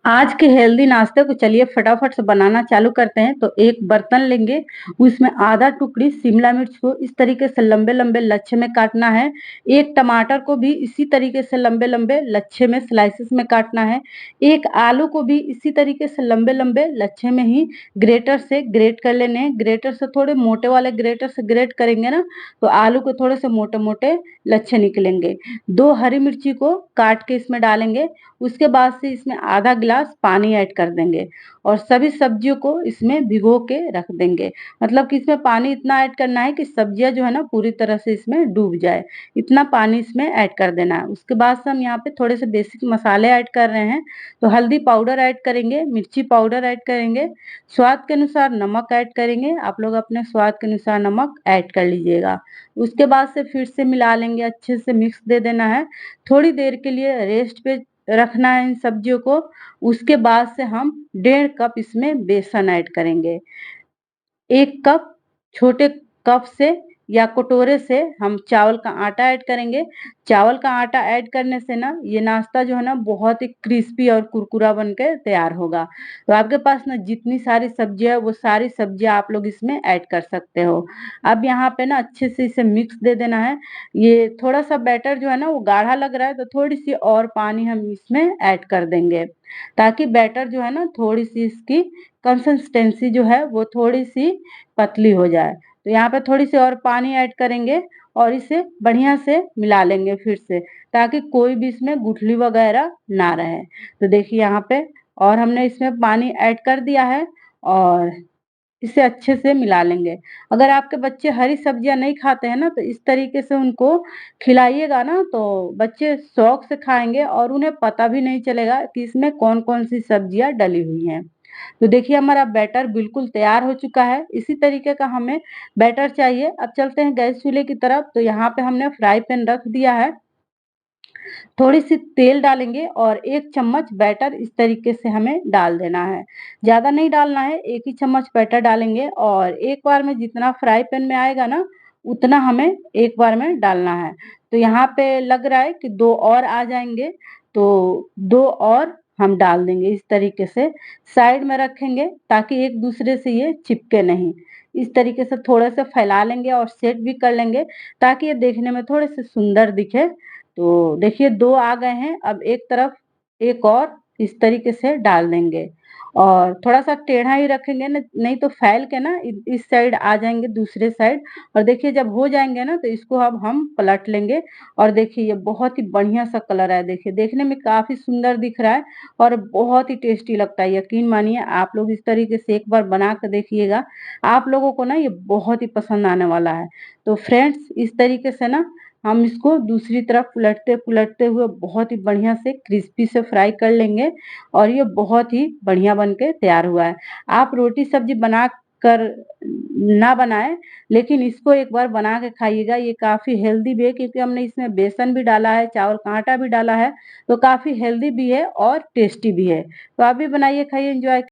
आज के हेल्दी नाश्ते को चलिए फटाफट से बनाना चालू करते हैं। तो एक बर्तन लेंगे, उसमें आधा टुकड़ी शिमला मिर्च को इस तरीके से लंबे लंबे लच्छे में काटना है। एक टमाटर को भी इसी तरीके से लंबे लंबे लच्छे में स्लाइसेस में काटना है। एक आलू को भी इसी तरीके से लंबे लंबे लच्छे में ही ग्रेटर से ग्रेट कर लेने हैं। ग्रेटर से थोड़े मोटे वाले ग्रेटर से ग्रेट करेंगे ना, तो आलू के थोड़े से मोटे मोटे लच्छे निकलेंगे। 2 हरी मिर्ची को काट के इसमें डालेंगे। उसके बाद से इसमें आधा गिलास पानी ऐड कर देंगे और सभी सब्जियों को इसमें भिगो के रख देंगे। मतलब कि इसमें पानी इतना ऐड करना है कि सब्जियां जो है ना पूरी तरह से इसमें डूब जाए, इतना पानी इसमें ऐड कर देना है। उसके बाद से हम यहाँ पे थोड़े से बेसिक मसाले ऐड कर रहे हैं। तो हल्दी पाउडर ऐड करेंगे, मिर्ची पाउडर ऐड करेंगे, स्वाद के अनुसार नमक ऐड करेंगे। आप लोग अपने स्वाद के अनुसार नमक ऐड कर लीजिएगा। उसके बाद से फिर से मिला लेंगे, अच्छे से मिक्स दे देना है। थोड़ी देर के लिए रेस्ट पे रखना है इन सब्जियों को। उसके बाद से हम 1.5 कप इसमें बेसन ऐड करेंगे। 1 कप छोटे कप से या कटोरे से हम चावल का आटा ऐड करेंगे। चावल का आटा ऐड करने से ना ये नाश्ता जो है ना बहुत ही क्रिस्पी और कुरकुरा बन के तैयार होगा। तो आपके पास ना जितनी सारी सब्जियां है वो सारी सब्जियां आप लोग इसमें ऐड कर सकते हो। अब यहाँ पे ना अच्छे से इसे मिक्स दे देना है। ये थोड़ा सा बैटर जो है ना वो गाढ़ा लग रहा है, तो थोड़ी सी और पानी हम इसमें ऐड कर देंगे, ताकि बैटर जो है ना थोड़ी सी इसकी कंसिस्टेंसी जो है वो थोड़ी सी पतली हो जाए। तो यहाँ पे थोड़ी सी और पानी ऐड करेंगे और इसे बढ़िया से मिला लेंगे फिर से, ताकि कोई भी इसमें गुठली वगैरह ना रहे। तो देखिए यहाँ पे और हमने इसमें पानी ऐड कर दिया है और इसे अच्छे से मिला लेंगे। अगर आपके बच्चे हरी सब्जियां नहीं खाते हैं ना, तो इस तरीके से उनको खिलाइएगा ना, तो बच्चे शौक से खाएंगे और उन्हें पता भी नहीं चलेगा कि इसमें कौन कौन सी सब्जियां डली हुई हैं। तो देखिए हमारा बैटर बिल्कुल तैयार हो चुका है। इसी तरीके का हमें बैटर चाहिए। अब चलते हैं गैस चूल्हे की तरफ। तो यहाँ पे हमने फ्राई पैन रख दिया है। थोड़ी सी तेल डालेंगे और 1 चम्मच बैटर इस तरीके से हमें डाल देना है। ज़्यादा नहीं डालना है, 1 ही चम्मच बैटर डालेंगे और एक बार में जितना फ्राई पैन में आएगा ना, उतना हमें एक बार में डालना है। तो यहाँ पे लग रहा है कि 2 और आ जाएँगे, तो 2 और हम डाल देंगे इस तरीके से। साइड में रखेंगे ताकि एक दूसरे से ये चिपके नहीं। इस तरीके से थोड़े से फैला लेंगे और सेट भी कर लेंगे, ताकि ये देखने में थोड़े से सुंदर दिखे। तो देखिए 2 आ गए हैं। अब एक तरफ एक और इस तरीके से डाल देंगे और थोड़ा-सा टेढ़ा ही रखेंगे न, नहीं तो फैल के ना इस साइड आ जाएँगे दूसरे साइड। और देखिए जब हो जाएँगे ना, तो इसको अब हम पलट लेंगे और देखिए ये बहुत ही बढ़िया-सा कलर है। देखिए देखने में काफ़ी सुंदर दिख रहा है और बहुत ही टेस्टी लगता है। यकीन मानिए आप लोग इस तरीके से एक बार बना के देखिएगा। आप लोगों को ना ये बहुत ही पसंद आने वाला है। तो फ्रेंड्स इस तरीके से ना हम इसको दूसरी तरफ उलटते-पुलटते हुए बहुत ही बढ़िया से क्रिस्पी से फ्राई कर लेंगे और ये बहुत ही बढ़िया बन के तैयार हुआ है। आप रोटी सब्जी बना कर ना बनाएँ, लेकिन इसको एक बार बना के खाइएगा। ये काफ़ी हेल्दी भी है, क्योंकि हमने इसमें बेसन भी डाला है, चावल का आटा भी डाला है, तो काफ़ी हेल्दी भी है और टेस्टी भी है। तो आप भी बनाइए, खाइए, एन्जॉय